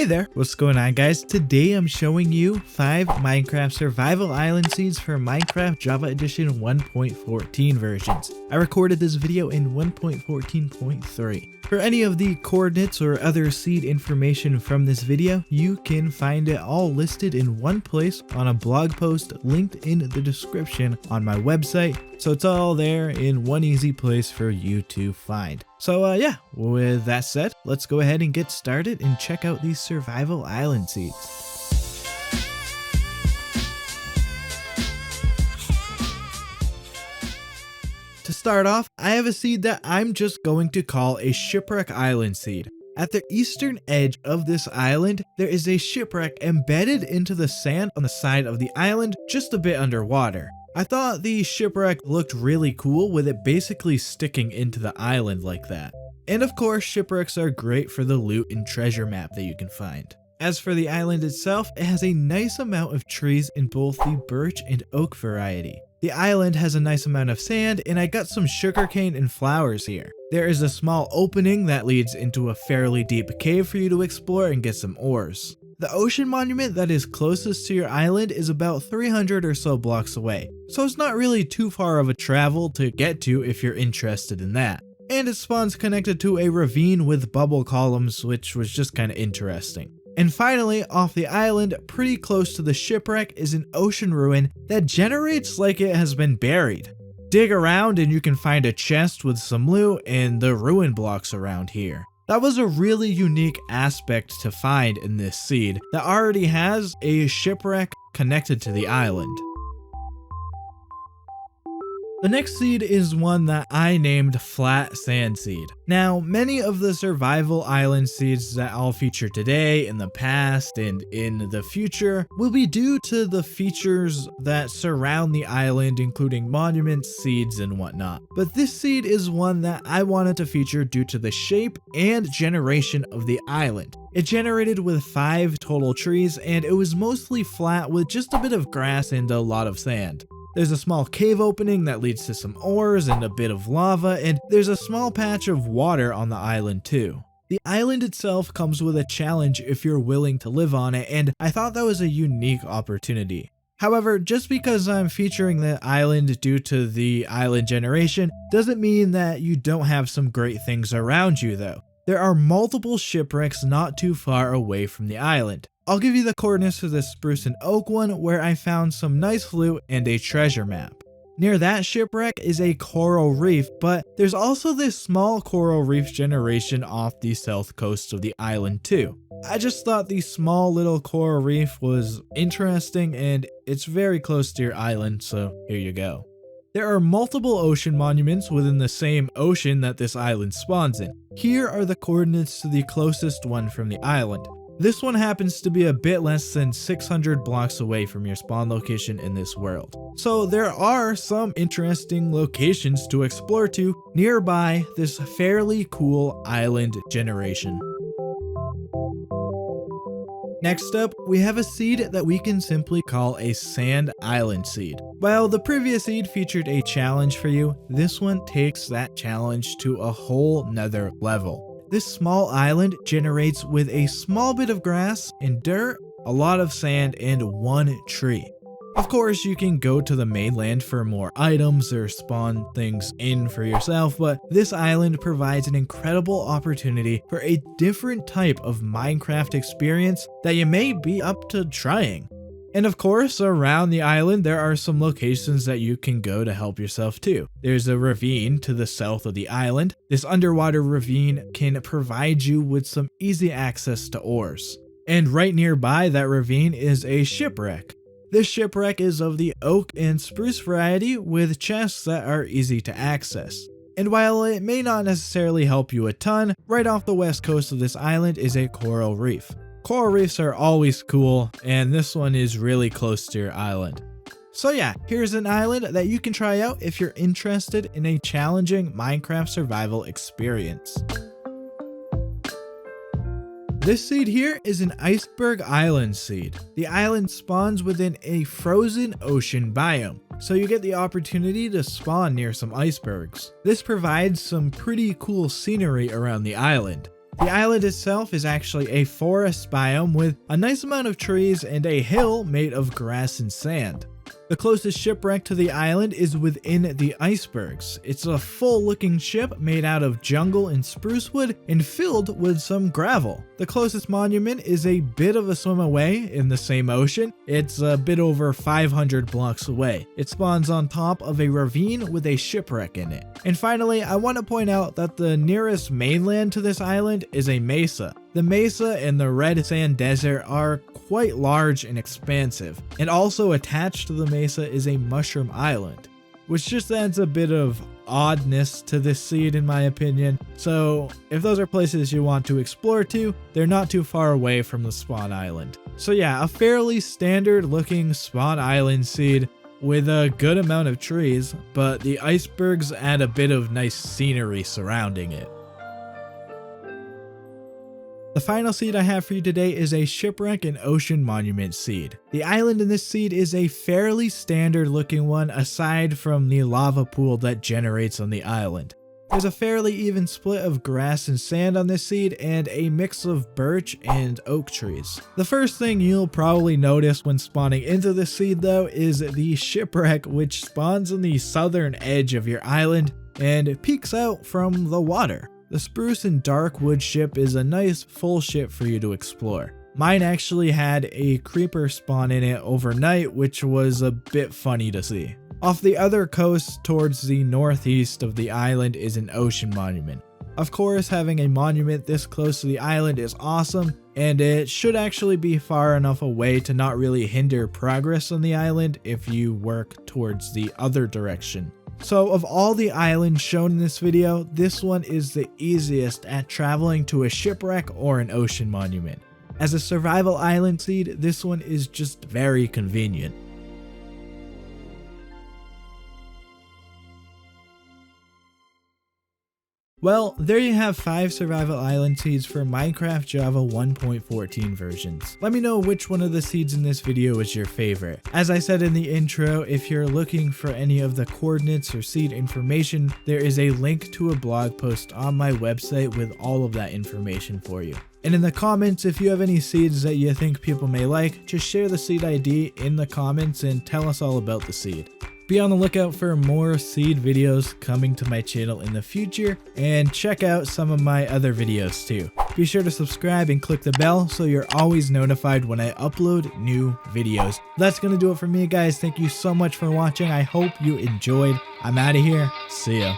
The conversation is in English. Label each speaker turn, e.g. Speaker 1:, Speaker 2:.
Speaker 1: Hey there, what's going on guys? Today I'm showing you 5 Minecraft survival island seeds for Minecraft Java Edition 1.14 versions. I recorded this video in 1.14.3. For any of the coordinates or other seed information from this video, you can find it all listed in one place on a blog post linked in the description on my website. So it's all there in one easy place for you to find. So yeah, with that said, let's go ahead and get started and check out these survival island seeds. To start off, I have a seed that I'm just going to call a Shipwreck island seed. At the eastern edge of this island, there is a shipwreck embedded into the sand on the side of the island, just a bit underwater. I thought the shipwreck looked really cool with it basically sticking into the island like that. And of course, shipwrecks are great for the loot and treasure map that you can find. As for the island itself, it has a nice amount of trees in both the birch and oak variety. The island has a nice amount of sand, and I got some sugarcane and flowers here. There is a small opening that leads into a fairly deep cave for you to explore and get some ores. The ocean monument that is closest to your island is about 300 or so blocks away, so it's not really too far of a travel to get to if you're interested in that. And it spawns connected to a ravine with bubble columns, which was just kinda interesting. And finally, off the island, pretty close to the shipwreck, is an ocean ruin that generates like it has been buried. Dig around and you can find a chest with some loot and the ruin blocks around here. That was a really unique aspect to find in this seed that already has a shipwreck connected to the island. The next seed is one that I named Flat Sand Seed. Now, many of the survival island seeds that I'll feature today, in the past, and in the future will be due to the features that surround the island, including monuments, seeds, and whatnot. But this seed is one that I wanted to feature due to the shape and generation of the island. It generated with 5 total trees, and it was mostly flat with just a bit of grass and a lot of sand. There's a small cave opening that leads to some ores and a bit of lava, and there's a small patch of water on the island too. The island itself comes with a challenge if you're willing to live on it, and I thought that was a unique opportunity. However, just because I'm featuring the island due to the island generation doesn't mean that you don't have some great things around you though. There are multiple shipwrecks not too far away from the island. I'll give you the coordinates for the spruce and oak one, where I found some nice loot and a treasure map. Near that shipwreck is a coral reef, but there's also this small coral reef generation off the south coast of the island too. I just thought the small little coral reef was interesting, and it's very close to your island, so here you go. There are multiple ocean monuments within the same ocean that this island spawns in. Here are the coordinates to the closest one from the island. This one happens to be a bit less than 600 blocks away from your spawn location in this world. So there are some interesting locations to explore to nearby this fairly cool island generation. Next up, we have a seed that we can simply call a sand island seed. While the previous seed featured a challenge for you, this one takes that challenge to a whole nother level. This small island generates with a small bit of grass and dirt, a lot of sand, and 1 tree. Of course, you can go to the mainland for more items or spawn things in for yourself, but this island provides an incredible opportunity for a different type of Minecraft experience that you may be up to trying. And of course, around the island, there are some locations that you can go to help yourself too. There's a ravine to the south of the island. This underwater ravine can provide you with some easy access to ores. And right nearby that ravine is a shipwreck. This shipwreck is of the oak and spruce variety with chests that are easy to access. And while it may not necessarily help you a ton, right off the west coast of this island is a coral reef. Coral reefs are always cool, and this one is really close to your island. So yeah, here's an island that you can try out if you're interested in a challenging Minecraft survival experience. This seed here is an Iceberg island seed. The island spawns within a frozen ocean biome, so you get the opportunity to spawn near some icebergs. This provides some pretty cool scenery around the island. The island itself is actually a forest biome with a nice amount of trees and a hill made of grass and sand. The closest shipwreck to the island is within the Icebergs. It's a full-looking ship made out of jungle and spruce wood and filled with some gravel. The closest monument is a bit of a swim away in the same ocean. It's a bit over 500 blocks away. It spawns on top of a ravine with a shipwreck in it. And finally, I want to point out that the nearest mainland to this island is a mesa. The mesa and the red sand desert are quite large and expansive, and also attached to the mesa is a mushroom island, which just adds a bit of oddness to this seed in my opinion. So if those are places you want to explore to, they're not too far away from the spawn island. So yeah, a fairly standard looking spawn island seed with a good amount of trees, but the icebergs add a bit of nice scenery surrounding it. The final seed I have for you today is a Shipwreck and Ocean Monument seed. The island in this seed is a fairly standard looking one aside from the lava pool that generates on the island. There's a fairly even split of grass and sand on this seed and a mix of birch and oak trees. The first thing you'll probably notice when spawning into this seed though is the Shipwreck, which spawns on the southern edge of your island and peeks out from the water. The spruce and dark wood ship is a nice full ship for you to explore. Mine actually had a creeper spawn in it overnight, which was a bit funny to see. Off the other coast towards the northeast of the island is an ocean monument. Of course, having a monument this close to the island is awesome, and it should actually be far enough away to not really hinder progress on the island if you work towards the other direction. So of all the islands shown in this video, this one is the easiest at traveling to a shipwreck or an ocean monument. As a survival island seed, this one is just very convenient. Well, there you have 5 survival island seeds for Minecraft Java 1.14 versions. Let me know which one of the seeds in this video is your favorite. As I said in the intro, if you're looking for any of the coordinates or seed information, there is a link to a blog post on my website with all of that information for you. And in the comments, if you have any seeds that you think people may like, just share the seed ID in the comments and tell us all about the seed. Be on the lookout for more seed videos coming to my channel in the future, and check out some of my other videos too. Be sure to subscribe and click the bell so you're always notified when I upload new videos. That's gonna do it for me guys. Thank you so much for watching. I hope you enjoyed. I'm out of here. See ya.